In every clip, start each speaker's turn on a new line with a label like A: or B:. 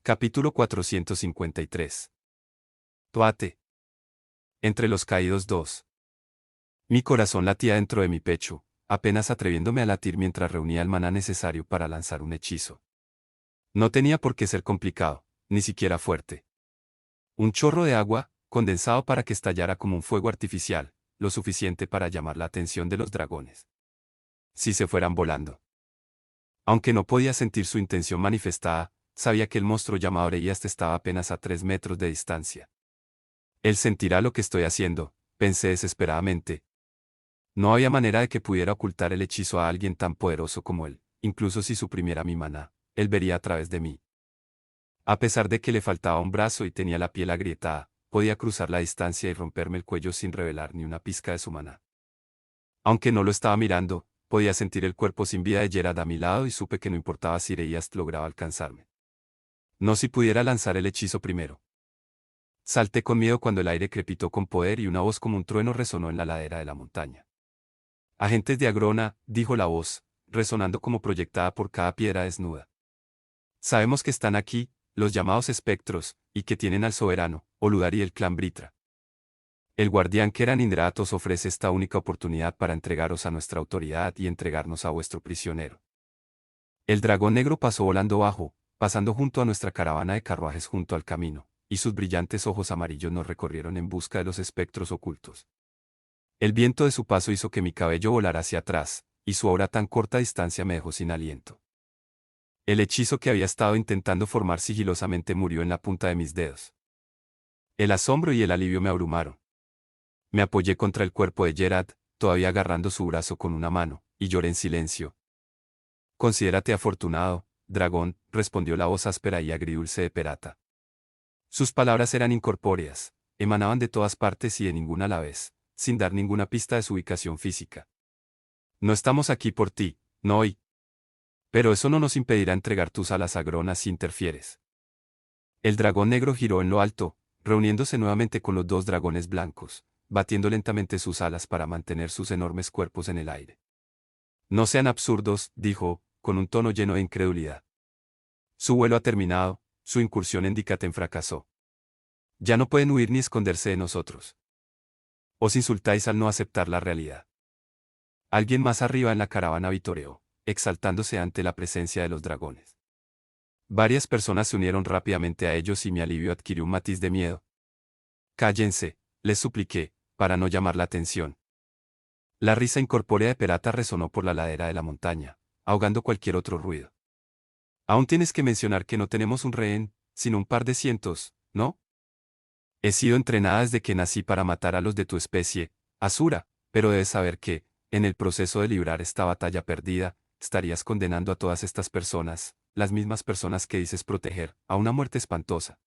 A: Capítulo 453. Toate. Entre los caídos 2. Mi corazón latía dentro de mi pecho, apenas atreviéndome a latir mientras reunía el maná necesario para lanzar un hechizo. No tenía por qué ser complicado, ni siquiera fuerte. Un chorro de agua, condensado para que estallara como un fuego artificial, lo suficiente para llamar la atención de los dragones. Si se fueran volando. Aunque no podía sentir su intención manifestada, sabía que el monstruo llamado Oreías estaba apenas a 3 metros de distancia. Él sentirá lo que estoy haciendo, pensé desesperadamente. No había manera de que pudiera ocultar el hechizo a alguien tan poderoso como él, incluso si suprimiera mi maná, él vería a través de mí. A pesar de que le faltaba un brazo y tenía la piel agrietada, podía cruzar la distancia y romperme el cuello sin revelar ni una pizca de su maná. Aunque no lo estaba mirando, podía sentir el cuerpo sin vida de Gerard a mi lado y supe que no importaba si Oreías lograba alcanzarme. No si pudiera lanzar el hechizo primero. Salté con miedo cuando el aire crepitó con poder y una voz como un trueno resonó en la ladera de la montaña. Agentes de Agrona, dijo la voz, resonando como proyectada por cada piedra desnuda. Sabemos que están aquí, los llamados espectros, y que tienen al soberano, Oludar y el clan Britra. El guardián Keran Indratos ofrece esta única oportunidad para entregaros a nuestra autoridad y entregarnos a vuestro prisionero. El dragón negro pasó volando bajo, pasando junto a nuestra caravana de carruajes junto al camino, y sus brillantes ojos amarillos nos recorrieron en busca de los espectros ocultos. El viento de su paso hizo que mi cabello volara hacia atrás, y su aura a tan corta distancia me dejó sin aliento. El hechizo que había estado intentando formar sigilosamente murió en la punta de mis dedos. El asombro y el alivio me abrumaron. Me apoyé contra el cuerpo de Gerard, todavía agarrando su brazo con una mano, y lloré en silencio. Considérate afortunado, dragón, respondió la voz áspera y agridulce de Perata. Sus palabras eran incorpóreas, emanaban de todas partes y de ninguna a la vez, sin dar ninguna pista de su ubicación física. No estamos aquí por ti, no hoy. Pero eso no nos impedirá entregar tus alas a Grona si interfieres. El dragón negro giró en lo alto, reuniéndose nuevamente con los dos dragones blancos, batiendo lentamente sus alas para mantener sus enormes cuerpos en el aire. No sean absurdos, dijo, con un tono lleno de incredulidad. Su vuelo ha terminado, su incursión en Dikaten fracasó. Ya no pueden huir ni esconderse de nosotros. Os insultáis al no aceptar la realidad. Alguien más arriba en la caravana vitoreó, exaltándose ante la presencia de los dragones. Varias personas se unieron rápidamente a ellos y mi alivio adquirió un matiz de miedo. Cállense, les supliqué, para no llamar la atención. La risa incorpórea de Perata resonó por la ladera de la montaña, ahogando cualquier otro ruido. Aún tienes que mencionar que no tenemos un rehén, sino un par de cientos, ¿no? He sido entrenada desde que nací para matar a los de tu especie, Asura, pero debes saber que, en el proceso de librar esta batalla perdida, estarías condenando a todas estas personas, las mismas personas que dices proteger, a una muerte espantosa.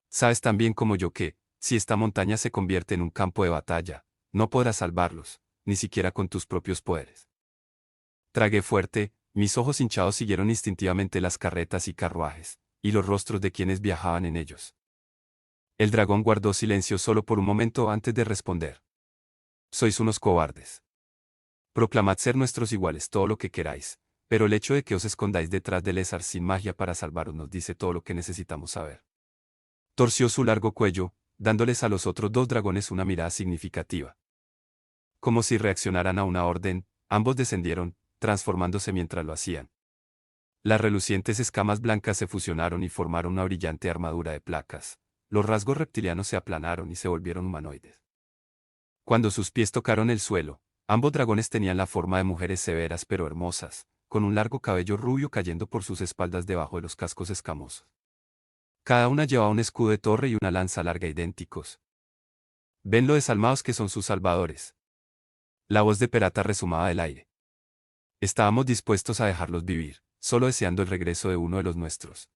A: Sabes tan bien como yo que, si esta montaña se convierte en un campo de batalla, no podrás salvarlos, ni siquiera con tus propios poderes. Tragué fuerte, mis ojos hinchados siguieron instintivamente las carretas y carruajes, y los rostros de quienes viajaban en ellos. El dragón guardó silencio solo por un momento antes de responder. Sois unos cobardes. Proclamad ser nuestros iguales todo lo que queráis, pero el hecho de que os escondáis detrás del Lézar sin magia para salvaros nos dice todo lo que necesitamos saber. Torció su largo cuello, dándoles a los otros dos dragones una mirada significativa. Como si reaccionaran a una orden, ambos descendieron, transformándose mientras lo hacían. Las relucientes escamas blancas se fusionaron y formaron una brillante armadura de placas. Los rasgos reptilianos se aplanaron y se volvieron humanoides. Cuando sus pies tocaron el suelo, ambos dragones tenían la forma de mujeres severas pero hermosas, con un largo cabello rubio cayendo por sus espaldas debajo de los cascos escamosos. Cada una llevaba un escudo de torre y una lanza larga idénticos. Ven lo desalmados que son sus salvadores. La voz de Perata resumaba del aire. Estábamos dispuestos a dejarlos vivir, solo deseando el regreso de uno de los nuestros.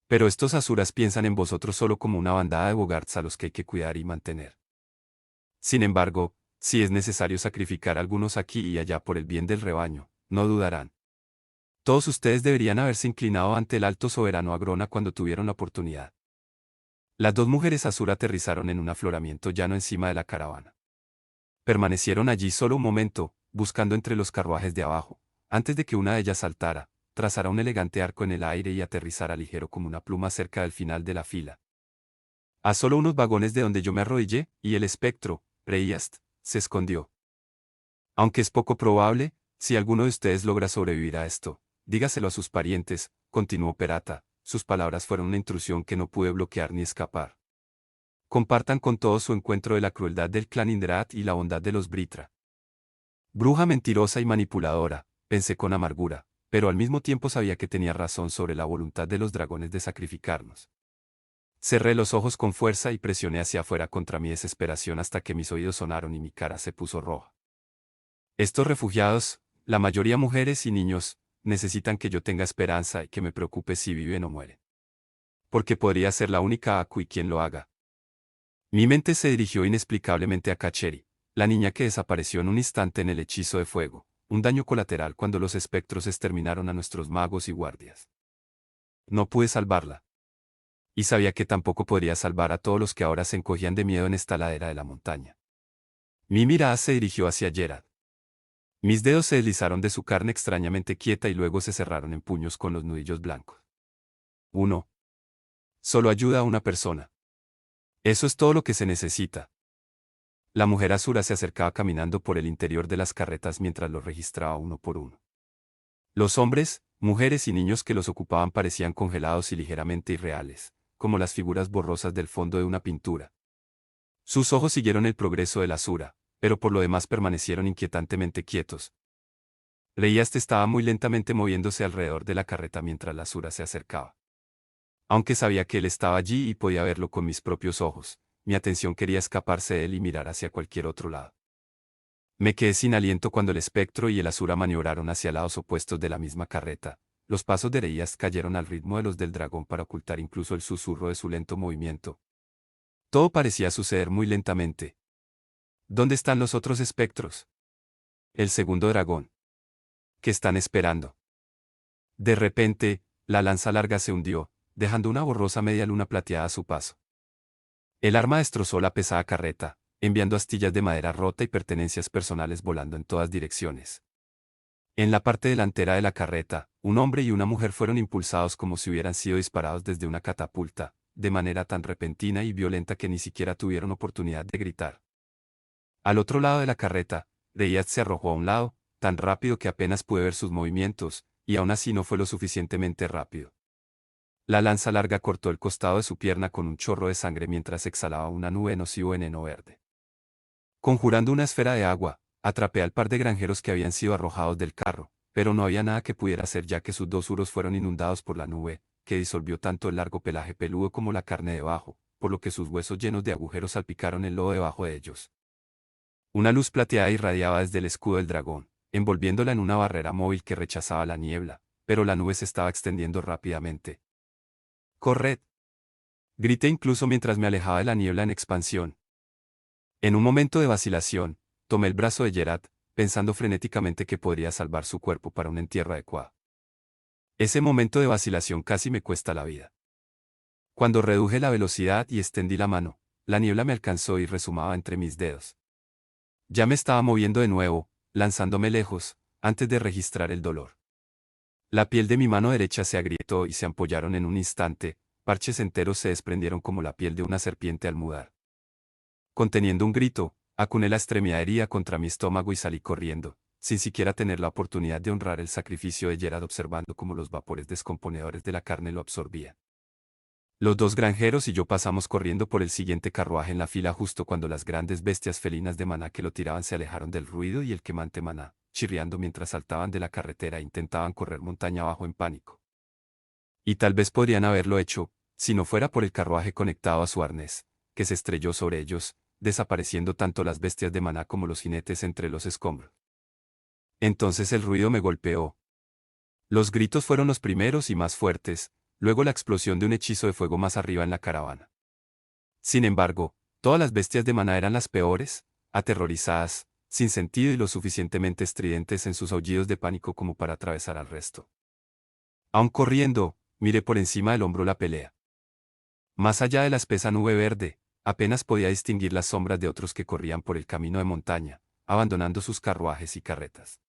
A: Pero estos asuras piensan en vosotros solo como una bandada de bogarts a los que hay que cuidar y mantener. Sin embargo, si es necesario sacrificar a algunos aquí y allá por el bien del rebaño, no dudarán. Todos ustedes deberían haberse inclinado ante el alto soberano Agrona cuando tuvieron la oportunidad. Las dos mujeres Asura aterrizaron en un afloramiento llano encima de la caravana. Permanecieron allí solo un momento, buscando entre los carruajes de abajo, antes de que una de ellas saltara, trazara un elegante arco en el aire y aterrizara ligero como una pluma cerca del final de la fila. A solo unos vagones de donde yo me arrodillé, y el espectro, Reyast, se escondió. Aunque es poco probable, si alguno de ustedes logra sobrevivir a esto, dígaselo a sus parientes, continuó Perata. Sus palabras fueron una intrusión que no pude bloquear ni escapar. Compartan con todos su encuentro de la crueldad del clan Indrat y la bondad de los Britra. Bruja mentirosa y manipuladora, pensé con amargura, pero al mismo tiempo sabía que tenía razón sobre la voluntad de los dragones de sacrificarnos. Cerré los ojos con fuerza y presioné hacia afuera contra mi desesperación hasta que mis oídos sonaron y mi cara se puso roja. Estos refugiados, la mayoría mujeres y niños, necesitan que yo tenga esperanza y que me preocupe si viven o mueren. Porque podría ser la única Akui quien lo haga. Mi mente se dirigió inexplicablemente a Kacheri, la niña que desapareció en un instante en el hechizo de fuego, un daño colateral cuando los espectros exterminaron a nuestros magos y guardias. No pude salvarla. Y sabía que tampoco podría salvar a todos los que ahora se encogían de miedo en esta ladera de la montaña. Mi mirada se dirigió hacia Gerard. Mis dedos se deslizaron de su carne extrañamente quieta y luego se cerraron en puños con los nudillos blancos. 1. Solo ayuda a una persona. Eso es todo lo que se necesita. La mujer azura se acercaba caminando por el interior de las carretas mientras los registraba uno por uno. Los hombres, mujeres y niños que los ocupaban parecían congelados y ligeramente irreales, como las figuras borrosas del fondo de una pintura. Sus ojos siguieron el progreso de la azura, pero por lo demás permanecieron inquietantemente quietos. Reyast estaba muy lentamente moviéndose alrededor de la carreta mientras la azura se acercaba. Aunque sabía que él estaba allí y podía verlo con mis propios ojos, mi atención quería escaparse de él y mirar hacia cualquier otro lado. Me quedé sin aliento cuando el espectro y el azura maniobraron hacia lados opuestos de la misma carreta. Los pasos de Reyast cayeron al ritmo de los del dragón para ocultar incluso el susurro de su lento movimiento. Todo parecía suceder muy lentamente. ¿Dónde están los otros espectros? El segundo dragón. ¿Qué están esperando? De repente, la lanza larga se hundió, dejando una borrosa media luna plateada a su paso. El arma destrozó la pesada carreta, enviando astillas de madera rota y pertenencias personales volando en todas direcciones. En la parte delantera de la carreta, un hombre y una mujer fueron impulsados como si hubieran sido disparados desde una catapulta, de manera tan repentina y violenta que ni siquiera tuvieron oportunidad de gritar. Al otro lado de la carreta, Reyat se arrojó a un lado, tan rápido que apenas pude ver sus movimientos, y aún así no fue lo suficientemente rápido. La lanza larga cortó el costado de su pierna con un chorro de sangre mientras exhalaba una nube de nocivo veneno verde. Conjurando una esfera de agua, atrapé al par de granjeros que habían sido arrojados del carro, pero no había nada que pudiera hacer ya que sus dos uros fueron inundados por la nube, que disolvió tanto el largo pelaje peludo como la carne debajo, por lo que sus huesos llenos de agujeros salpicaron el lodo debajo de ellos. Una luz plateada irradiaba desde el escudo del dragón, envolviéndola en una barrera móvil que rechazaba la niebla, pero la nube se estaba extendiendo rápidamente. ¡Corred! Grité incluso mientras me alejaba de la niebla en expansión. En un momento de vacilación, tomé el brazo de Gerard, pensando frenéticamente que podría salvar su cuerpo para un entierro adecuado. Ese momento de vacilación casi me cuesta la vida. Cuando reduje la velocidad y extendí la mano, la niebla me alcanzó y resumaba entre mis dedos. Ya me estaba moviendo de nuevo, lanzándome lejos, antes de registrar el dolor. La piel de mi mano derecha se agrietó y se ampollaron en un instante, parches enteros se desprendieron como la piel de una serpiente al mudar. Conteniendo un grito, acuné la extremidad herida contra mi estómago y salí corriendo, sin siquiera tener la oportunidad de honrar el sacrificio de Gerard observando cómo los vapores descomponedores de la carne lo absorbían. Los dos granjeros y yo pasamos corriendo por el siguiente carruaje en la fila justo cuando las grandes bestias felinas de Maná que lo tiraban se alejaron del ruido y el quemante Maná, chirriando mientras saltaban de la carretera e intentaban correr montaña abajo en pánico. Y tal vez podrían haberlo hecho, si no fuera por el carruaje conectado a su arnés, que se estrelló sobre ellos, desapareciendo tanto las bestias de Maná como los jinetes entre los escombros. Entonces el ruido me golpeó. Los gritos fueron los primeros y más fuertes, luego la explosión de un hechizo de fuego más arriba en la caravana. Sin embargo, todas las bestias de Maná eran las peores, aterrorizadas, sin sentido y lo suficientemente estridentes en sus aullidos de pánico como para atravesar al resto. Aún corriendo, miré por encima del hombro la pelea. Más allá de la espesa nube verde, apenas podía distinguir las sombras de otros que corrían por el camino de montaña, abandonando sus carruajes y carretas.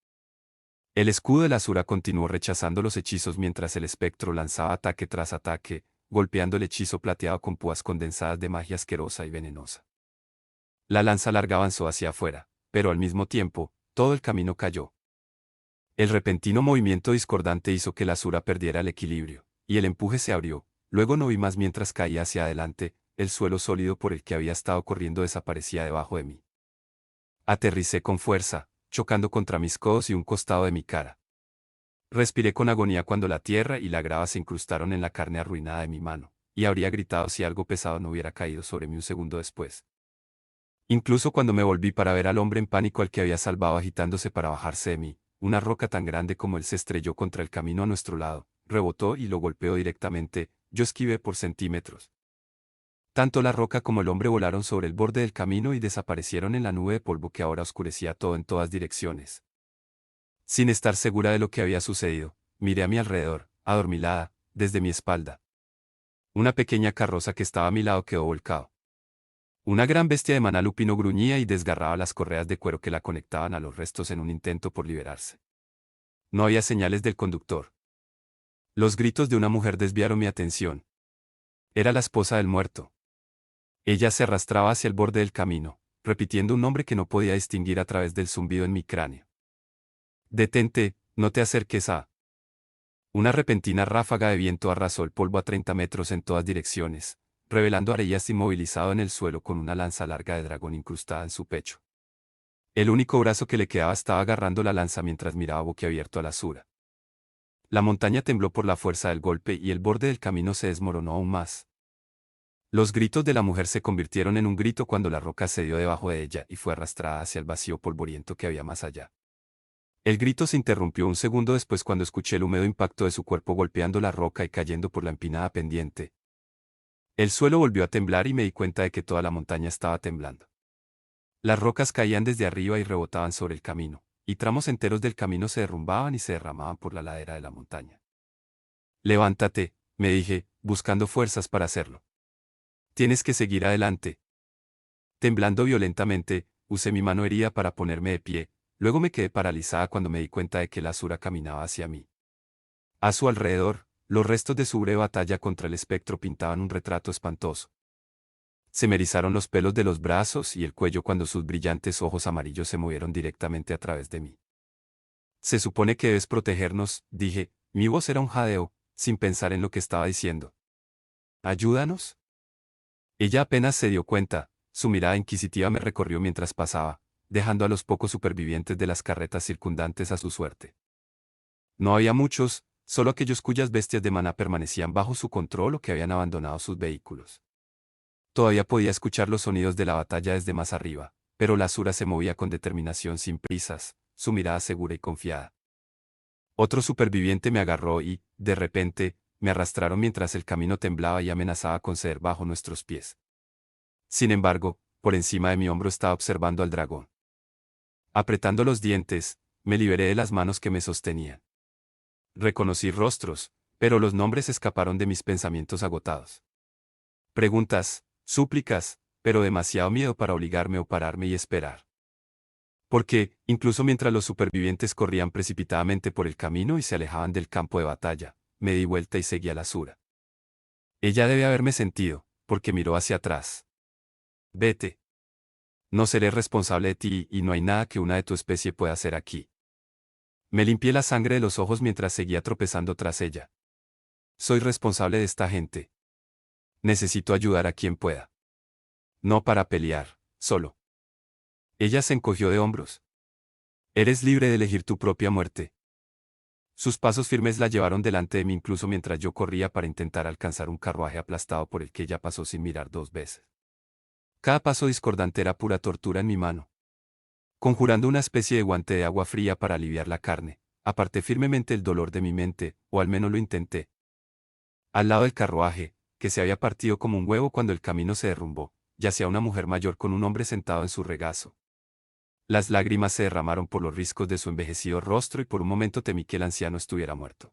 A: El escudo de la Asura continuó rechazando los hechizos mientras el espectro lanzaba ataque tras ataque, golpeando el hechizo plateado con púas condensadas de magia asquerosa y venenosa. La lanza larga avanzó hacia afuera, pero al mismo tiempo, todo el camino cayó. El repentino movimiento discordante hizo que la Asura perdiera el equilibrio, y el empuje se abrió. Luego no vi más mientras caía hacia adelante, el suelo sólido por el que había estado corriendo desaparecía debajo de mí. Aterricé con fuerza, chocando contra mis codos y un costado de mi cara. Respiré con agonía cuando la tierra y la grava se incrustaron en la carne arruinada de mi mano, y habría gritado si algo pesado no hubiera caído sobre mí un segundo después. Incluso cuando me volví para ver al hombre en pánico al que había salvado agitándose para bajarse de mí, una roca tan grande como él se estrelló contra el camino a nuestro lado, rebotó y lo golpeó directamente. Yo esquivé por centímetros. Tanto la roca como el hombre volaron sobre el borde del camino y desaparecieron en la nube de polvo que ahora oscurecía todo en todas direcciones. Sin estar segura de lo que había sucedido, miré a mi alrededor, adormilada, desde mi espalda. Una pequeña carroza que estaba a mi lado quedó volcado. Una gran bestia de maná lupino gruñía y desgarraba las correas de cuero que la conectaban a los restos en un intento por liberarse. No había señales del conductor. Los gritos de una mujer desviaron mi atención. Era la esposa del muerto. Ella se arrastraba hacia el borde del camino, repitiendo un nombre que no podía distinguir a través del zumbido en mi cráneo. Detente, no te acerques a... Una repentina ráfaga de viento arrasó el polvo a 30 metros en todas direcciones, revelando a Areyas inmovilizado en el suelo con una lanza larga de dragón incrustada en su pecho. El único brazo que le quedaba estaba agarrando la lanza mientras miraba boquiabierto a la Asura. La montaña tembló por la fuerza del golpe y el borde del camino se desmoronó aún más. Los gritos de la mujer se convirtieron en un grito cuando la roca cedió debajo de ella y fue arrastrada hacia el vacío polvoriento que había más allá. El grito se interrumpió un segundo después cuando escuché el húmedo impacto de su cuerpo golpeando la roca y cayendo por la empinada pendiente. El suelo volvió a temblar y me di cuenta de que toda la montaña estaba temblando. Las rocas caían desde arriba y rebotaban sobre el camino, y tramos enteros del camino se derrumbaban y se derramaban por la ladera de la montaña. Levántate, me dije, buscando fuerzas para hacerlo. Tienes que seguir adelante. Temblando violentamente, usé mi mano herida para ponerme de pie, luego me quedé paralizada cuando me di cuenta de que la Asura caminaba hacia mí. A su alrededor, los restos de su breve batalla contra el espectro pintaban un retrato espantoso. Se me erizaron los pelos de los brazos y el cuello cuando sus brillantes ojos amarillos se movieron directamente a través de mí. Se supone que debes protegernos, dije, mi voz era un jadeo, sin pensar en lo que estaba diciendo. ¿Ayúdanos? Ella apenas se dio cuenta, su mirada inquisitiva me recorrió mientras pasaba, dejando a los pocos supervivientes de las carretas circundantes a su suerte. No había muchos, solo aquellos cuyas bestias de maná permanecían bajo su control o que habían abandonado sus vehículos. Todavía podía escuchar los sonidos de la batalla desde más arriba, pero la Asura se movía con determinación sin prisas, su mirada segura y confiada. Otro superviviente me agarró y, de repente, me arrastraron mientras el camino temblaba y amenazaba con ceder bajo nuestros pies. Sin embargo, por encima de mi hombro estaba observando al dragón. Apretando los dientes, me liberé de las manos que me sostenían. Reconocí rostros, pero los nombres escaparon de mis pensamientos agotados. Preguntas, súplicas, pero demasiado miedo para obligarme o pararme y esperar. Porque, incluso mientras los supervivientes corrían precipitadamente por el camino y se alejaban del campo de batalla, me di vuelta y seguí a la Asura. Ella debe haberme sentido, porque miró hacia atrás. Vete. No seré responsable de ti y no hay nada que una de tu especie pueda hacer aquí. Me limpié la sangre de los ojos mientras seguía tropezando tras ella. Soy responsable de esta gente. Necesito ayudar a quien pueda. No para pelear, solo. Ella se encogió de hombros. Eres libre de elegir tu propia muerte. Sus pasos firmes la llevaron delante de mí incluso mientras yo corría para intentar alcanzar un carruaje aplastado por el que ella pasó sin mirar 2 veces. Cada paso discordante era pura tortura en mi mano. Conjurando una especie de guante de agua fría para aliviar la carne, aparté firmemente el dolor de mi mente, o al menos lo intenté. Al lado del carruaje, que se había partido como un huevo cuando el camino se derrumbó, yacía una mujer mayor con un hombre sentado en su regazo. Las lágrimas se derramaron por los riscos de su envejecido rostro y por un momento temí que el anciano estuviera muerto.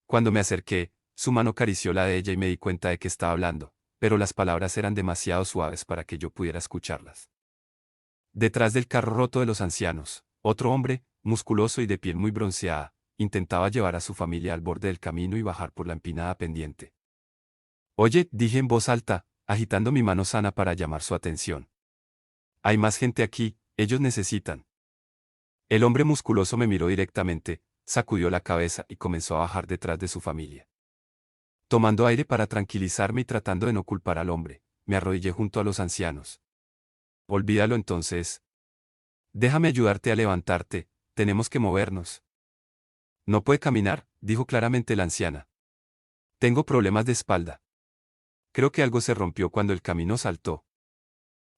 A: Cuando me acerqué, su mano acarició la de ella y me di cuenta de que estaba hablando, pero las palabras eran demasiado suaves para que yo pudiera escucharlas. Detrás del carro roto de los ancianos, otro hombre, musculoso y de piel muy bronceada, intentaba llevar a su familia al borde del camino y bajar por la empinada pendiente. Oye, dije en voz alta, agitando mi mano sana para llamar su atención. Hay más gente aquí, ellos necesitan. El hombre musculoso me miró directamente, sacudió la cabeza y comenzó a bajar detrás de su familia. Tomando aire para tranquilizarme y tratando de no culpar al hombre, me arrodillé junto a los ancianos. Olvídalo entonces. Déjame ayudarte a levantarte, tenemos que movernos. No puede caminar, dijo claramente la anciana. Tengo problemas de espalda. Creo que algo se rompió cuando el camino saltó.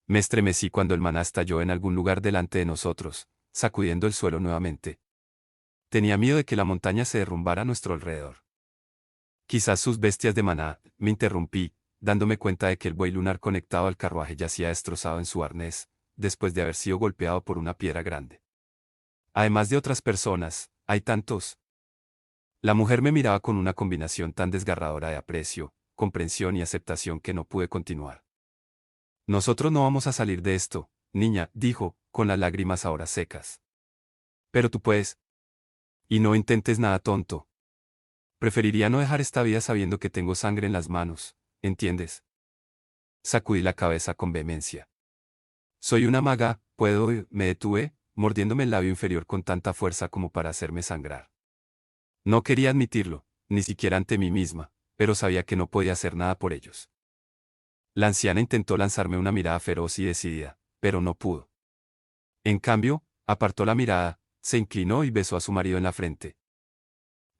A: Me estremecí cuando el maná estalló en algún lugar delante de nosotros, sacudiendo el suelo nuevamente. Tenía miedo de que la montaña se derrumbara a nuestro alrededor. Quizás sus bestias de maná, me interrumpí, dándome cuenta de que el buey lunar conectado al carruaje yacía destrozado en su arnés, después de haber sido golpeado por una piedra grande. Además de otras personas, hay tantos. La mujer me miraba con una combinación tan desgarradora de aprecio, comprensión y aceptación que no pude continuar. Nosotros no vamos a salir de esto, niña, dijo, con las lágrimas ahora secas. Pero tú puedes. Y no intentes nada tonto. Preferiría no dejar esta vida sabiendo que tengo sangre en las manos, ¿entiendes? Sacudí la cabeza con vehemencia. Soy una maga, me detuve, mordiéndome el labio inferior con tanta fuerza como para hacerme sangrar. No quería admitirlo, ni siquiera ante mí misma, pero sabía que no podía hacer nada por ellos. La anciana intentó lanzarme una mirada feroz y decidida, pero no pudo. En cambio, apartó la mirada, se inclinó y besó a su marido en la frente.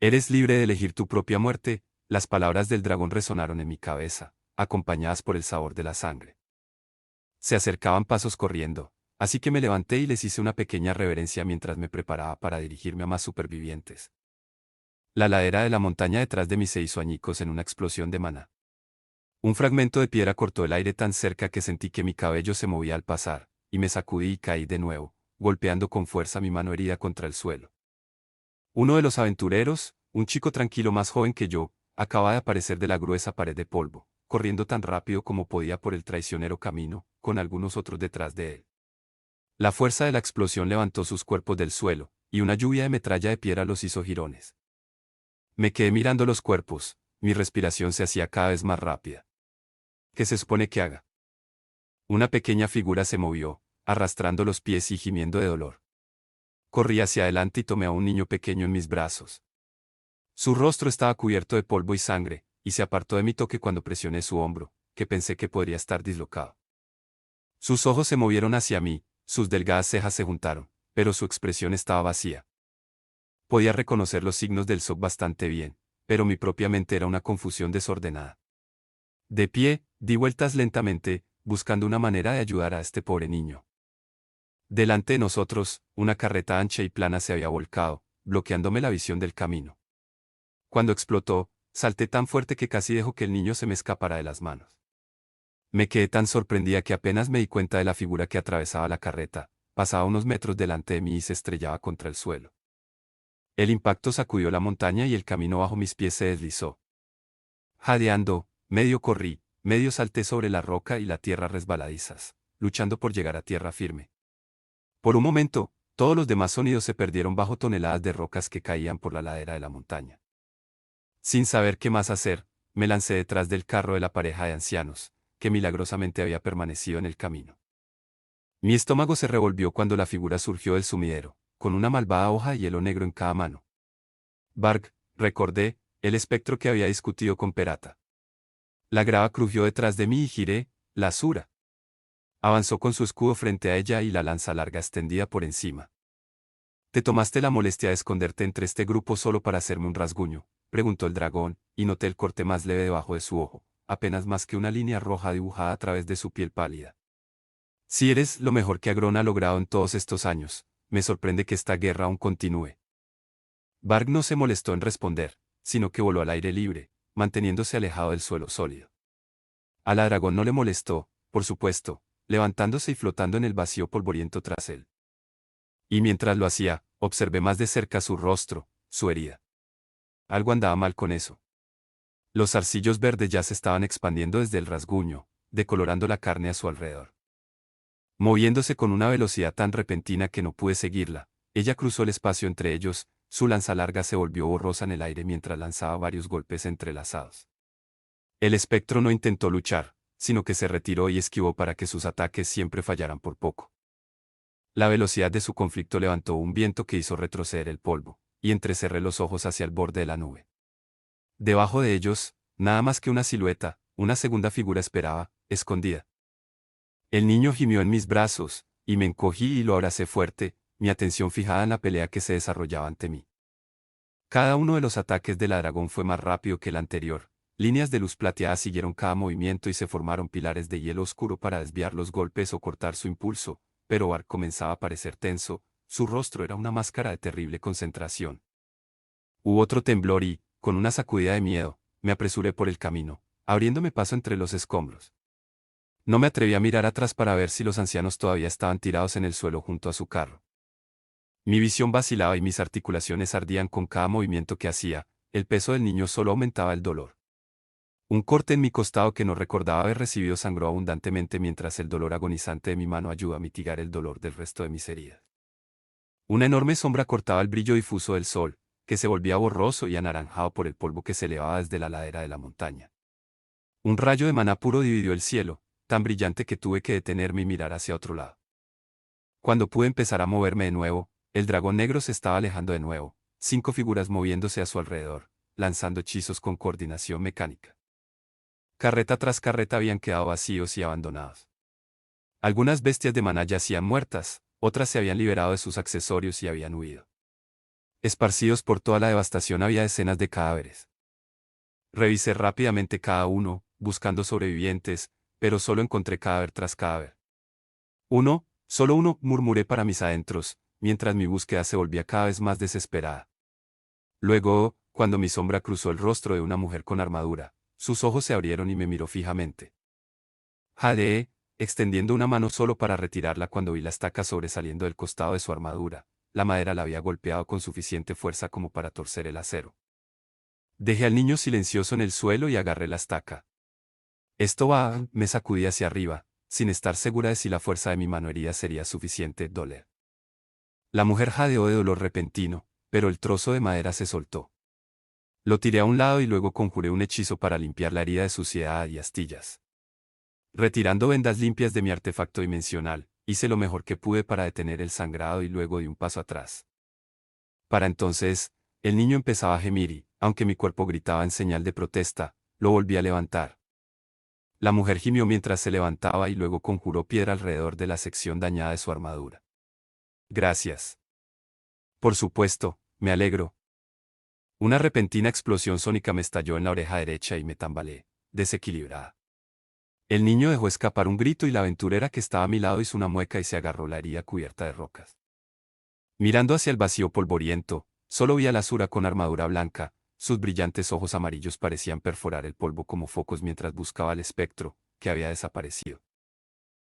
A: Eres libre de elegir tu propia muerte, las palabras del dragón resonaron en mi cabeza, acompañadas por el sabor de la sangre. Se acercaban pasos corriendo, así que me levanté y les hice una pequeña reverencia mientras me preparaba para dirigirme a más supervivientes. La ladera de la montaña detrás de mí se hizo añicos en una explosión de maná. Un fragmento de piedra cortó el aire tan cerca que sentí que mi cabello se movía al pasar, y me sacudí y caí de nuevo, golpeando con fuerza mi mano herida contra el suelo. Uno de los aventureros, un chico tranquilo más joven que yo, acababa de aparecer de la gruesa pared de polvo, corriendo tan rápido como podía por el traicionero camino, con algunos otros detrás de él. La fuerza de la explosión levantó sus cuerpos del suelo, y una lluvia de metralla de piedra los hizo jirones. Me quedé mirando los cuerpos, mi respiración se hacía cada vez más rápida. ¿Qué se supone que haga? Una pequeña figura se movió, arrastrando los pies y gimiendo de dolor. Corrí hacia adelante y tomé a un niño pequeño en mis brazos. Su rostro estaba cubierto de polvo y sangre, y se apartó de mi toque cuando presioné su hombro, que pensé que podría estar dislocado. Sus ojos se movieron hacia mí, sus delgadas cejas se juntaron, pero su expresión estaba vacía. Podía reconocer los signos del shock bastante bien, pero mi propia mente era una confusión desordenada. De pie, di vueltas lentamente, buscando una manera de ayudar a este pobre niño. Delante de nosotros, una carreta ancha y plana se había volcado, bloqueándome la visión del camino. Cuando explotó, salté tan fuerte que casi dejó que el niño se me escapara de las manos. Me quedé tan sorprendida que apenas me di cuenta de la figura que atravesaba la carreta, pasaba unos metros delante de mí y se estrellaba contra el suelo. El impacto sacudió la montaña y el camino bajo mis pies se deslizó. Jadeando, medio corrí, medio salté sobre la roca y la tierra resbaladizas, luchando por llegar a tierra firme. Por un momento, todos los demás sonidos se perdieron bajo toneladas de rocas que caían por la ladera de la montaña. Sin saber qué más hacer, me lancé detrás del carro de la pareja de ancianos, que milagrosamente había permanecido en el camino. Mi estómago se revolvió cuando la figura surgió del sumidero, con una malvada hoja de hielo negro en cada mano. Varg, recordé, el espectro que había discutido con Perata. La grava crujió detrás de mí y giré, la Asura. Avanzó con su escudo frente a ella y la lanza larga extendida por encima. ¿Te tomaste la molestia de esconderte entre este grupo solo para hacerme un rasguño?, preguntó el dragón, y noté el corte más leve debajo de su ojo, apenas más que una línea roja dibujada a través de su piel pálida. Si eres lo mejor que Agrón ha logrado en todos estos años, me sorprende que esta guerra aún continúe. Varg no se molestó en responder, sino que voló al aire libre, manteniéndose alejado del suelo sólido. A la dragón no le molestó, por supuesto, levantándose y flotando en el vacío polvoriento tras él. Y mientras lo hacía, observé más de cerca su rostro, su herida. Algo andaba mal con eso. Los zarcillos verdes ya se estaban expandiendo desde el rasguño, decolorando la carne a su alrededor. Moviéndose con una velocidad tan repentina que no pude seguirla, Ella cruzó el espacio entre ellos, su lanza larga se volvió borrosa en el aire mientras lanzaba varios golpes entrelazados. El espectro no intentó luchar, sino que se retiró y esquivó para que sus ataques siempre fallaran por poco. La velocidad de su conflicto levantó un viento que hizo retroceder el polvo, y entrecerré los ojos hacia el borde de la nube. Debajo de ellos, nada más que una silueta, una segunda figura esperaba, escondida. El niño gimió en mis brazos, y me encogí y lo abracé fuerte, mi atención fijada en la pelea que se desarrollaba ante mí. Cada uno de los ataques de la dragón fue más rápido que el anterior. Líneas de luz plateada siguieron cada movimiento y se formaron pilares de hielo oscuro para desviar los golpes o cortar su impulso, pero Bart comenzaba a parecer tenso, su rostro era una máscara de terrible concentración. Hubo otro temblor y, con una sacudida de miedo, me apresuré por el camino, abriéndome paso entre los escombros. No me atreví a mirar atrás para ver si los ancianos todavía estaban tirados en el suelo junto a su carro. Mi visión vacilaba y mis articulaciones ardían con cada movimiento que hacía, el peso del niño solo aumentaba el dolor. Un corte en mi costado que no recordaba haber recibido sangró abundantemente mientras el dolor agonizante de mi mano ayudó a mitigar el dolor del resto de mis heridas. Una enorme sombra cortaba el brillo difuso del sol, que se volvía borroso y anaranjado por el polvo que se elevaba desde la ladera de la montaña. Un rayo de maná puro dividió el cielo, tan brillante que tuve que detenerme y mirar hacia otro lado. Cuando pude empezar a moverme de nuevo, el dragón negro se estaba alejando de nuevo, 5 figuras moviéndose a su alrededor, lanzando hechizos con coordinación mecánica. Carreta tras carreta habían quedado vacíos y abandonados. Algunas bestias de maná yacían muertas, otras se habían liberado de sus accesorios y habían huido. Esparcidos por toda la devastación había decenas de cadáveres. Revisé rápidamente cada uno, buscando sobrevivientes, pero solo encontré cadáver tras cadáver. Solo uno, murmuré para mis adentros, mientras mi búsqueda se volvía cada vez más desesperada. Luego, cuando mi sombra cruzó el rostro de una mujer con armadura, sus ojos se abrieron y me miró fijamente. Jadeé, extendiendo una mano solo para retirarla cuando vi la estaca sobresaliendo del costado de su armadura. La madera la había golpeado con suficiente fuerza como para torcer el acero. Dejé al niño silencioso en el suelo y agarré la estaca. Esto va, me sacudí hacia arriba, sin estar segura de si la fuerza de mi mano herida sería suficiente. Doler. La mujer jadeó de dolor repentino, pero el trozo de madera se soltó. Lo tiré a un lado y luego conjuré un hechizo para limpiar la herida de suciedad y astillas. Retirando vendas limpias de mi artefacto dimensional, hice lo mejor que pude para detener el sangrado y luego di un paso atrás. Para entonces, el niño empezaba a gemir y, aunque mi cuerpo gritaba en señal de protesta, lo volví a levantar. La mujer gimió mientras se levantaba y luego conjuró piedra alrededor de la sección dañada de su armadura. Gracias. Por supuesto, me alegro. Una repentina explosión sónica me estalló en la oreja derecha y me tambaleé, desequilibrada. El niño dejó escapar un grito y la aventurera que estaba a mi lado hizo una mueca y se agarró la herida cubierta de rocas. Mirando hacia el vacío polvoriento, solo vi a la Asura con armadura blanca, sus brillantes ojos amarillos parecían perforar el polvo como focos mientras buscaba al espectro, que había desaparecido.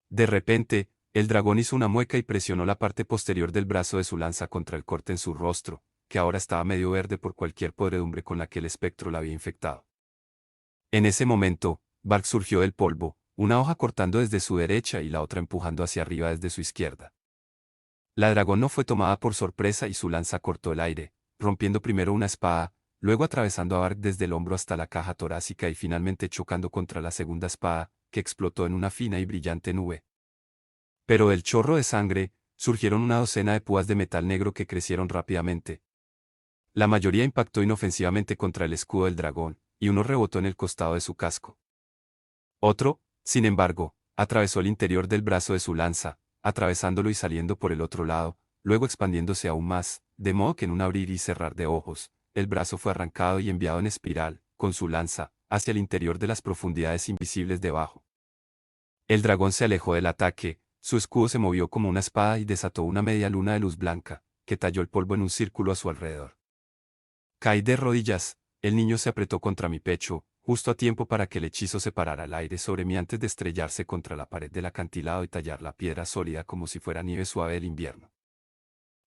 A: De repente, el dragón hizo una mueca y presionó la parte posterior del brazo de su lanza contra el corte en su rostro, que ahora estaba medio verde por cualquier podredumbre con la que el espectro la había infectado. En ese momento, Bark surgió del polvo, una hoja cortando desde su derecha y la otra empujando hacia arriba desde su izquierda. La dragón no fue tomada por sorpresa y su lanza cortó el aire, rompiendo primero una espada, luego atravesando a Bark desde el hombro hasta la caja torácica y finalmente chocando contra la segunda espada, que explotó en una fina y brillante nube. Pero del chorro de sangre, surgieron una docena de púas de metal negro que crecieron rápidamente. La mayoría impactó inofensivamente contra el escudo del dragón, y uno rebotó en el costado de su casco. Otro, sin embargo, atravesó el interior del brazo de su lanza, atravesándolo y saliendo por el otro lado, luego expandiéndose aún más, de modo que en un abrir y cerrar de ojos, el brazo fue arrancado y enviado en espiral, con su lanza, hacia el interior de las profundidades invisibles debajo. El dragón se alejó del ataque, su escudo se movió como una espada y desató una media luna de luz blanca, que talló el polvo en un círculo a su alrededor. Caí de rodillas, el niño se apretó contra mi pecho, justo a tiempo para que el hechizo separara el aire sobre mí antes de estrellarse contra la pared del acantilado y tallar la piedra sólida como si fuera nieve suave del invierno.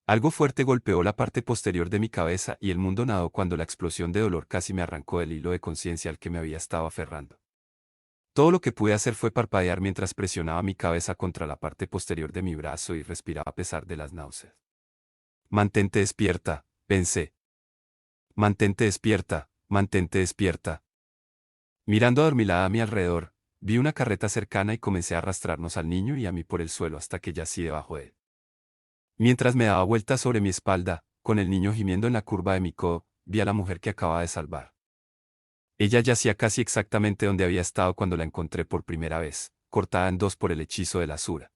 A: Algo fuerte golpeó la parte posterior de mi cabeza y el mundo nadó cuando la explosión de dolor casi me arrancó del hilo de conciencia al que me había estado aferrando. Todo lo que pude hacer fue parpadear mientras presionaba mi cabeza contra la parte posterior de mi brazo y respiraba a pesar de las náuseas. Mantente despierta, pensé. Mantente despierta, mantente despierta. Mirando adormilada a mi alrededor, vi una carreta cercana y comencé a arrastrarnos al niño y a mí por el suelo hasta que yací debajo de él. Mientras me daba vueltas sobre mi espalda, con el niño gimiendo en la curva de mi codo, vi a la mujer que acababa de salvar. Ella yacía casi exactamente donde había estado cuando la encontré por primera vez, cortada en dos por el hechizo de la Asura.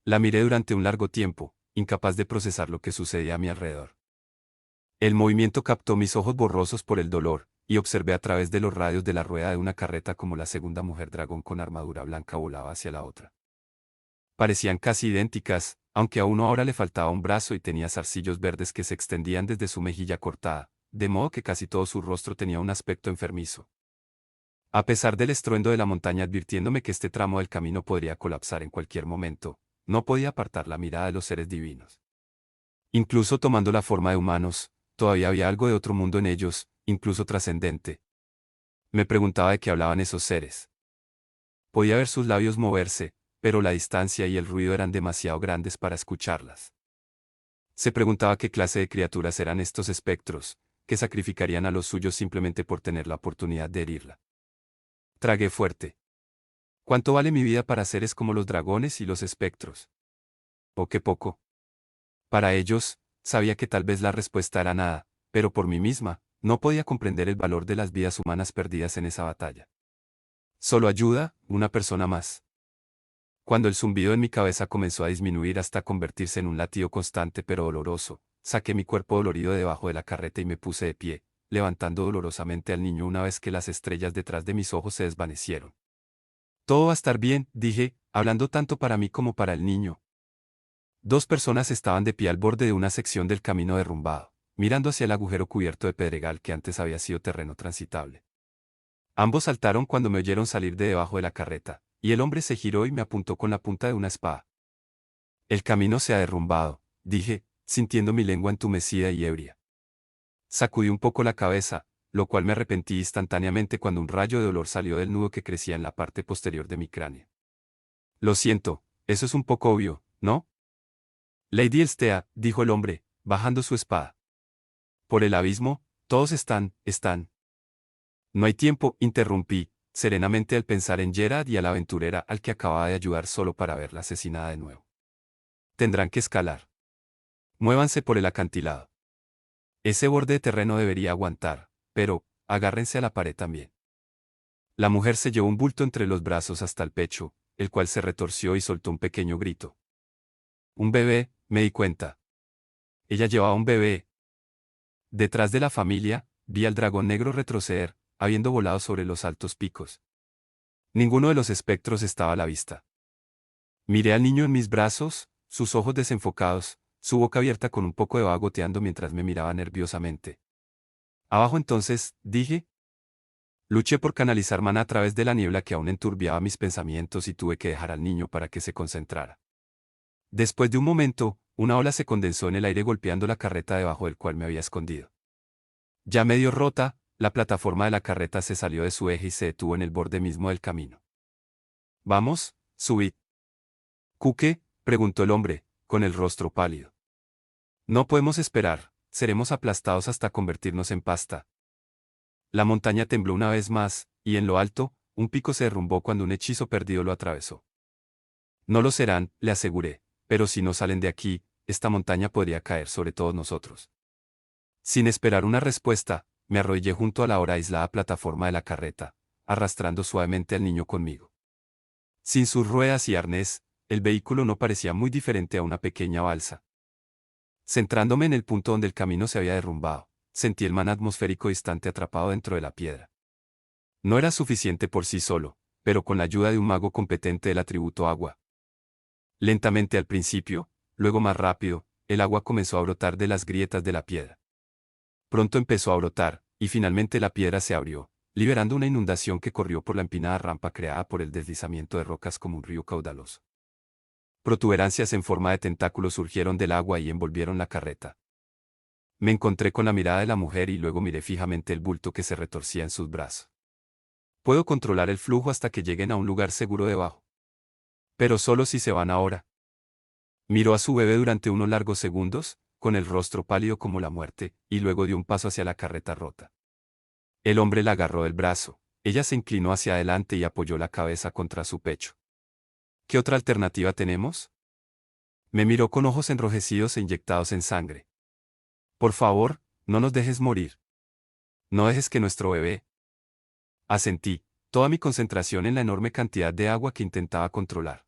A: La miré durante un largo tiempo, incapaz de procesar lo que sucedía a mi alrededor. El movimiento captó mis ojos borrosos por el dolor, y observé a través de los radios de la rueda de una carreta como la segunda mujer dragón con armadura blanca volaba hacia la otra. Parecían casi idénticas, aunque a uno ahora le faltaba un brazo y tenía zarcillos verdes que se extendían desde su mejilla cortada, de modo que casi todo su rostro tenía un aspecto enfermizo. A pesar del estruendo de la montaña advirtiéndome que este tramo del camino podría colapsar en cualquier momento, no podía apartar la mirada de los seres divinos. Incluso tomando la forma de humanos, todavía había algo de otro mundo en ellos, incluso trascendente. Me preguntaba de qué hablaban esos seres. Podía ver sus labios moverse, pero la distancia y el ruido eran demasiado grandes para escucharlas. Se preguntaba qué clase de criaturas eran estos espectros, que sacrificarían a los suyos simplemente por tener la oportunidad de herirla. Tragué fuerte. ¿Cuánto vale mi vida para seres como los dragones y los espectros? ¿O qué poco? Para ellos, sabía que tal vez la respuesta era nada, pero por mí misma, no podía comprender el valor de las vidas humanas perdidas en esa batalla. Solo ayuda, una persona más. Cuando el zumbido en mi cabeza comenzó a disminuir hasta convertirse en un latido constante pero doloroso, saqué mi cuerpo dolorido debajo de la carreta y me puse de pie, levantando dolorosamente al niño una vez que las estrellas detrás de mis ojos se desvanecieron. Todo va a estar bien, dije, hablando tanto para mí como para el niño. Dos personas estaban de pie al borde de una sección del camino derrumbado, mirando hacia el agujero cubierto de pedregal que antes había sido terreno transitable. Ambos saltaron cuando me oyeron salir de debajo de la carreta, y el hombre se giró y me apuntó con la punta de una espada. El camino se ha derrumbado, dije, sintiendo mi lengua entumecida y ebria. Sacudí un poco la cabeza, lo cual me arrepentí instantáneamente cuando un rayo de dolor salió del nudo que crecía en la parte posterior de mi cráneo. Lo siento, eso es un poco obvio, ¿no? Lady Elstea, dijo el hombre, bajando su espada. Por el abismo, todos están. No hay tiempo, interrumpí, serenamente al pensar en Gerard y a la aventurera al que acababa de ayudar solo para verla asesinada de nuevo. Tendrán que escalar. Muévanse por el acantilado. Ese borde de terreno debería aguantar, pero, agárrense a la pared también. La mujer se llevó un bulto entre los brazos hasta el pecho, el cual se retorció y soltó un pequeño grito. Un bebé, me di cuenta. Ella llevaba un bebé. Detrás de la familia, vi al dragón negro retroceder, habiendo volado sobre los altos picos. Ninguno de los espectros estaba a la vista. Miré al niño en mis brazos, sus ojos desenfocados, su boca abierta con un poco de baba goteando mientras me miraba nerviosamente. Abajo entonces, dije. Luché por canalizar maná a través de la niebla que aún enturbiaba mis pensamientos y tuve que dejar al niño para que se concentrara. Después de un momento, una ola se condensó en el aire golpeando la carreta debajo del cual me había escondido. Ya medio rota, la plataforma de la carreta se salió de su eje y se detuvo en el borde mismo del camino. Vamos, subid. ¿Cuque? Preguntó el hombre, con el rostro pálido. No podemos esperar, seremos aplastados hasta convertirnos en pasta. La montaña tembló una vez más, y en lo alto, un pico se derrumbó cuando un hechizo perdido lo atravesó. No lo serán, le aseguré, pero si no salen de aquí, esta montaña podría caer sobre todos nosotros. Sin esperar una respuesta, me arrodillé junto a la ahora aislada plataforma de la carreta, arrastrando suavemente al niño conmigo. Sin sus ruedas y arnés, el vehículo no parecía muy diferente a una pequeña balsa. Centrándome en el punto donde el camino se había derrumbado, sentí el man atmosférico distante atrapado dentro de la piedra. No era suficiente por sí solo, pero con la ayuda de un mago competente del atributo agua. Lentamente al principio, luego más rápido, el agua comenzó a brotar de las grietas de la piedra. Pronto empezó a brotar, y finalmente la piedra se abrió, liberando una inundación que corrió por la empinada rampa creada por el deslizamiento de rocas como un río caudaloso. Protuberancias en forma de tentáculos surgieron del agua y envolvieron la carreta. Me encontré con la mirada de la mujer y luego miré fijamente el bulto que se retorcía en sus brazos. Puedo controlar el flujo hasta que lleguen a un lugar seguro debajo. Pero solo si se van ahora. Miró a su bebé durante unos largos segundos, con el rostro pálido como la muerte, y luego dio un paso hacia la carreta rota. El hombre la agarró del brazo. Ella se inclinó hacia adelante y apoyó la cabeza contra su pecho. ¿Qué otra alternativa tenemos? Me miró con ojos enrojecidos e inyectados en sangre. Por favor, no nos dejes morir. No dejes que nuestro bebé. Asentí, toda mi concentración en la enorme cantidad de agua que intentaba controlar.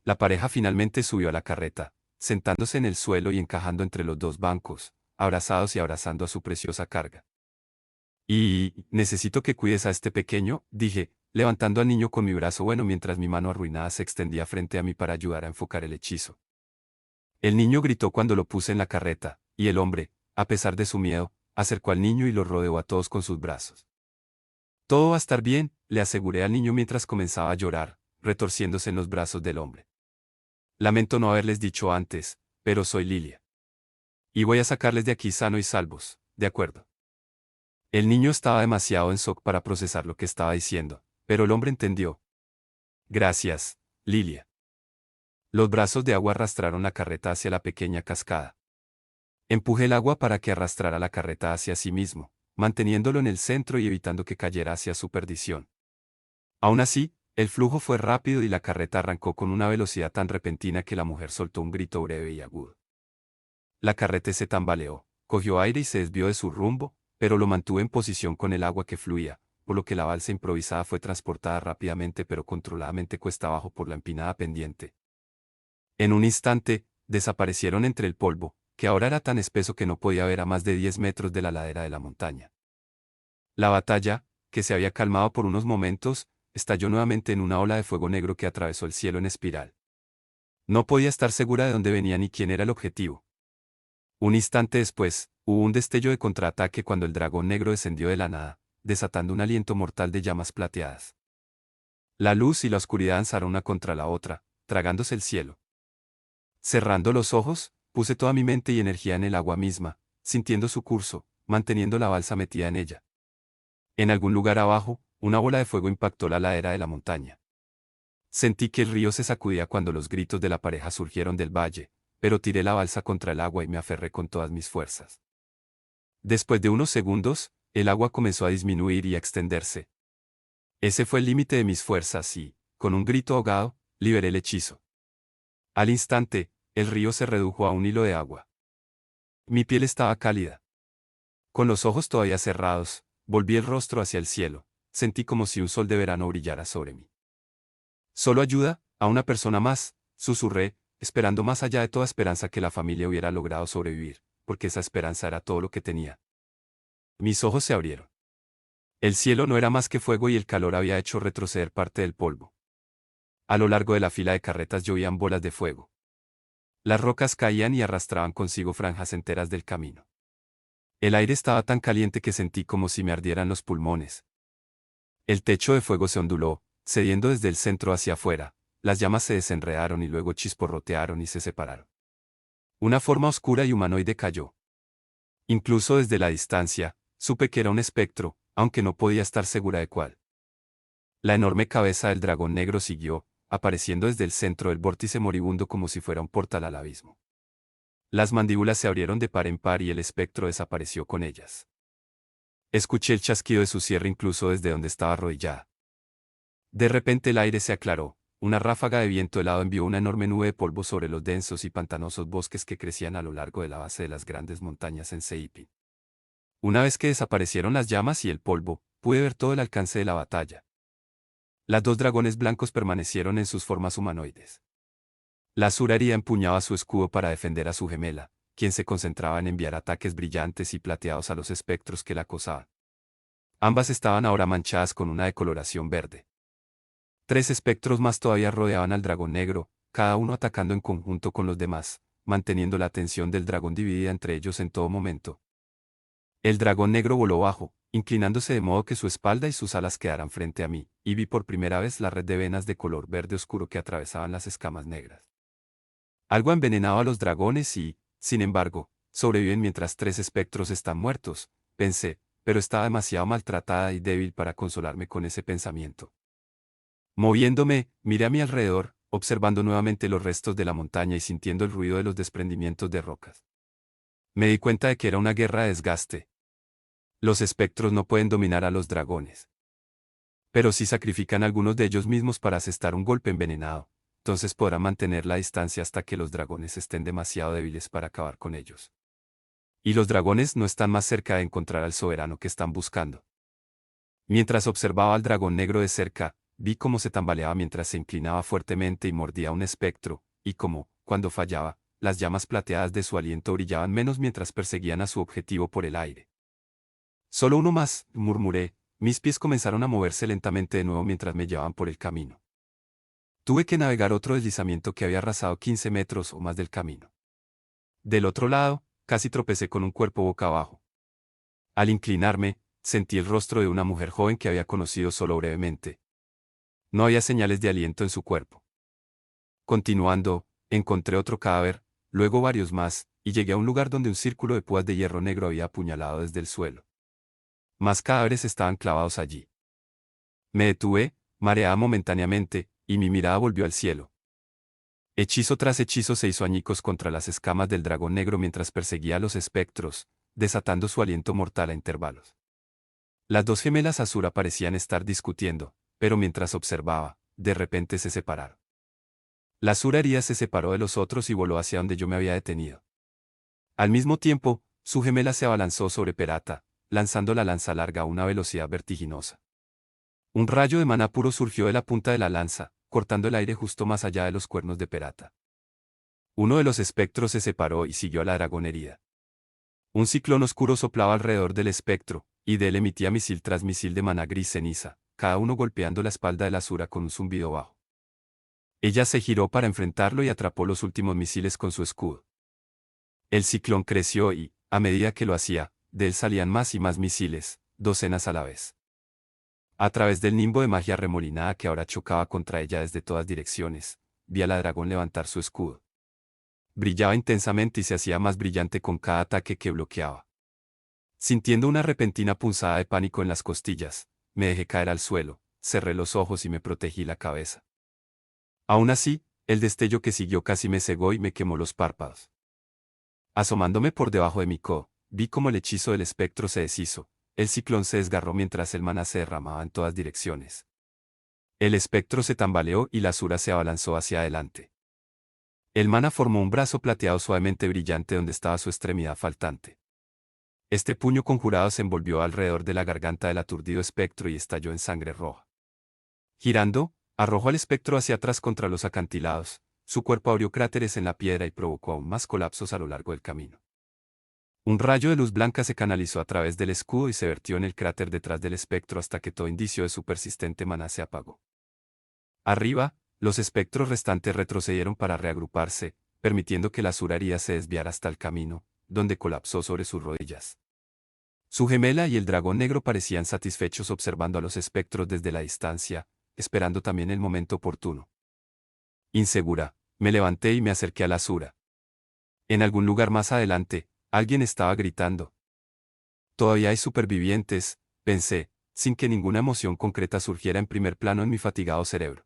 A: La pareja finalmente subió a la carreta, sentándose en el suelo y encajando entre los dos bancos, abrazados y abrazando a su preciosa carga. Y necesito que cuides a este pequeño, dije, levantando al niño con mi brazo bueno mientras mi mano arruinada se extendía frente a mí para ayudar a enfocar el hechizo. El niño gritó cuando lo puse en la carreta, y el hombre, a pesar de su miedo, acercó al niño y lo rodeó a todos con sus brazos. Todo va a estar bien, le aseguré al niño mientras comenzaba a llorar, retorciéndose en los brazos del hombre. Lamento no haberles dicho antes, pero soy Lilia. Y voy a sacarles de aquí sano y salvos, ¿de acuerdo? El niño estaba demasiado en shock para procesar lo que estaba diciendo, pero el hombre entendió. Gracias, Lilia. Los brazos de agua arrastraron la carreta hacia la pequeña cascada. Empujé el agua para que arrastrara la carreta hacia sí mismo, manteniéndolo en el centro y evitando que cayera hacia su perdición. Aún así, el flujo fue rápido y la carreta arrancó con una velocidad tan repentina que la mujer soltó un grito breve y agudo. La carreta se tambaleó, cogió aire y se desvió de su rumbo, pero lo mantuvo en posición con el agua que fluía, por lo que la balsa improvisada fue transportada rápidamente pero controladamente cuesta abajo por la empinada pendiente. En un instante, desaparecieron entre el polvo, que ahora era tan espeso que no podía ver a más de 10 metros de la ladera de la montaña. La batalla, que se había calmado por unos momentos, estalló nuevamente en una ola de fuego negro que atravesó el cielo en espiral. No podía estar segura de dónde venía ni quién era el objetivo. Un instante después, hubo un destello de contraataque cuando el dragón negro descendió de la nada, desatando un aliento mortal de llamas plateadas. La luz y la oscuridad danzaron una contra la otra, tragándose el cielo. Cerrando los ojos, puse toda mi mente y energía en el agua misma, sintiendo su curso, manteniendo la balsa metida en ella. En algún lugar abajo, una bola de fuego impactó la ladera de la montaña. Sentí que el río se sacudía cuando los gritos de la pareja surgieron del valle, pero tiré la balsa contra el agua y me aferré con todas mis fuerzas. Después de unos segundos, el agua comenzó a disminuir y a extenderse. Ese fue el límite de mis fuerzas y, con un grito ahogado, liberé el hechizo. Al instante, el río se redujo a un hilo de agua. Mi piel estaba cálida. Con los ojos todavía cerrados, volví el rostro hacia el cielo, sentí como si un sol de verano brillara sobre mí. Solo ayuda a una persona más, susurré, esperando más allá de toda esperanza que la familia hubiera logrado sobrevivir, porque esa esperanza era todo lo que tenía. Mis ojos se abrieron. El cielo no era más que fuego y el calor había hecho retroceder parte del polvo. A lo largo de la fila de carretas llovían bolas de fuego. Las rocas caían y arrastraban consigo franjas enteras del camino. El aire estaba tan caliente que sentí como si me ardieran los pulmones. El techo de fuego se onduló, cediendo desde el centro hacia afuera, las llamas se desenredaron y luego chisporrotearon y se separaron. Una forma oscura y humanoide cayó. Incluso desde la distancia, supe que era un espectro, aunque no podía estar segura de cuál. La enorme cabeza del dragón negro siguió, apareciendo desde el centro del vórtice moribundo como si fuera un portal al abismo. Las mandíbulas se abrieron de par en par y el espectro desapareció con ellas. Escuché el chasquido de su cierre incluso desde donde estaba arrodillada. De repente el aire se aclaró, una ráfaga de viento helado envió una enorme nube de polvo sobre los densos y pantanosos bosques que crecían a lo largo de la base de las grandes montañas en Seipin. Una vez que desaparecieron las llamas y el polvo, pude ver todo el alcance de la batalla. Las dos dragones blancos permanecieron en sus formas humanoides. La Suraría empuñaba su escudo para defender a su gemela, quien se concentraba en enviar ataques brillantes y plateados a los espectros que la acosaban. Ambas estaban ahora manchadas con una decoloración verde. 3 espectros más todavía rodeaban al dragón negro, cada uno atacando en conjunto con los demás, manteniendo la atención del dragón dividida entre ellos en todo momento. El dragón negro voló bajo, inclinándose de modo que su espalda y sus alas quedaran frente a mí, y vi por primera vez la red de venas de color verde oscuro que atravesaban las escamas negras. Algo envenenaba a los dragones y, sin embargo, sobreviven mientras 3 espectros están muertos, pensé, pero estaba demasiado maltratada y débil para consolarme con ese pensamiento. Moviéndome, miré a mi alrededor, observando nuevamente los restos de la montaña y sintiendo el ruido de los desprendimientos de rocas. Me di cuenta de que era una guerra de desgaste. Los espectros no pueden dominar a los dragones. Pero si sacrifican a algunos de ellos mismos para asestar un golpe envenenado, entonces podrán mantener la distancia hasta que los dragones estén demasiado débiles para acabar con ellos. Y los dragones no están más cerca de encontrar al soberano que están buscando. Mientras observaba al dragón negro de cerca, vi cómo se tambaleaba mientras se inclinaba fuertemente y mordía a un espectro, y cómo, cuando fallaba, las llamas plateadas de su aliento brillaban menos mientras perseguían a su objetivo por el aire. Solo uno más, murmuré, mis pies comenzaron a moverse lentamente de nuevo mientras me llevaban por el camino. Tuve que navegar otro deslizamiento que había arrasado 15 metros o más del camino. Del otro lado, casi tropecé con un cuerpo boca abajo. Al inclinarme, sentí el rostro de una mujer joven que había conocido solo brevemente. No había señales de aliento en su cuerpo. Continuando, encontré otro cadáver, luego varios más, y llegué a un lugar donde un círculo de púas de hierro negro había apuñalado desde el suelo. Más cadáveres estaban clavados allí. Me detuve, mareada momentáneamente, y mi mirada volvió al cielo. Hechizo tras hechizo se hizo añicos contra las escamas del dragón negro mientras perseguía a los espectros, desatando su aliento mortal a intervalos. Las dos gemelas Azura parecían estar discutiendo, pero mientras observaba, de repente se separaron. La Azura herida se separó de los otros y voló hacia donde yo me había detenido. Al mismo tiempo, su gemela se abalanzó sobre Perata, lanzando la lanza larga a una velocidad vertiginosa. Un rayo de maná puro surgió de la punta de la lanza, cortando el aire justo más allá de los cuernos de Perata. Uno de los espectros se separó y siguió a la dragón herida. Un ciclón oscuro soplaba alrededor del espectro, y de él emitía misil tras misil de maná gris ceniza, cada uno golpeando la espalda de la Azura con un zumbido bajo. Ella se giró para enfrentarlo y atrapó los últimos misiles con su escudo. El ciclón creció y, a medida que lo hacía, de él salían más y más misiles, docenas a la vez. A través del nimbo de magia remolinada que ahora chocaba contra ella desde todas direcciones, vi a la dragón levantar su escudo. Brillaba intensamente y se hacía más brillante con cada ataque que bloqueaba. Sintiendo una repentina punzada de pánico en las costillas, me dejé caer al suelo, cerré los ojos y me protegí la cabeza. Aún así, el destello que siguió casi me cegó y me quemó los párpados. Asomándome por debajo de mi codo, vi como el hechizo del espectro se deshizo, el ciclón se desgarró mientras el maná se derramaba en todas direcciones. El espectro se tambaleó y la Azura se abalanzó hacia adelante. El maná formó un brazo plateado suavemente brillante donde estaba su extremidad faltante. Este puño conjurado se envolvió alrededor de la garganta del aturdido espectro y estalló en sangre roja. Girando, arrojó al espectro hacia atrás contra los acantilados, su cuerpo abrió cráteres en la piedra y provocó aún más colapsos a lo largo del camino. Un rayo de luz blanca se canalizó a través del escudo y se vertió en el cráter detrás del espectro hasta que todo indicio de su persistente maná se apagó. Arriba, los espectros restantes retrocedieron para reagruparse, permitiendo que la Azura herida se desviara hasta el camino, donde colapsó sobre sus rodillas. Su gemela y el dragón negro parecían satisfechos observando a los espectros desde la distancia, esperando también el momento oportuno. Insegura, me levanté y me acerqué a la Azura. En algún lugar más adelante, alguien estaba gritando. Todavía hay supervivientes, pensé, sin que ninguna emoción concreta surgiera en primer plano en mi fatigado cerebro.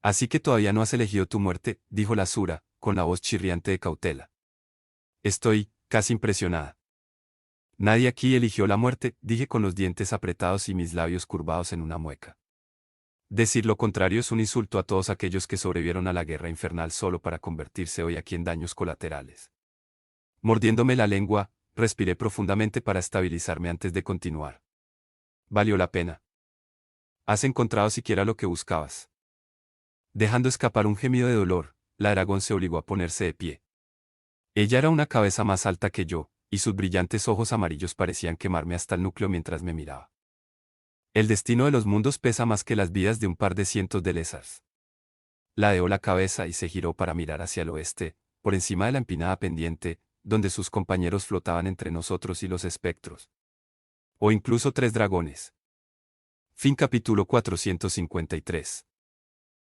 A: Así que todavía no has elegido tu muerte, dijo la Azura, con la voz chirriante de cautela. Estoy, casi impresionada. Nadie aquí eligió la muerte, dije con los dientes apretados y mis labios curvados en una mueca. Decir lo contrario es un insulto a todos aquellos que sobrevivieron a la guerra infernal solo para convertirse hoy aquí en daños colaterales. Mordiéndome la lengua, respiré profundamente para estabilizarme antes de continuar. Valió la pena. ¿Has encontrado siquiera lo que buscabas? Dejando escapar un gemido de dolor, la dragón se obligó a ponerse de pie. Ella era una cabeza más alta que yo, y sus brillantes ojos amarillos parecían quemarme hasta el núcleo mientras me miraba. El destino de los mundos pesa más que las vidas de un par de cientos de lézars. Ladeó la cabeza y se giró para mirar hacia el oeste, por encima de la empinada pendiente, donde sus compañeros flotaban entre nosotros y los espectros. O incluso 3 dragones. Fin capítulo 453.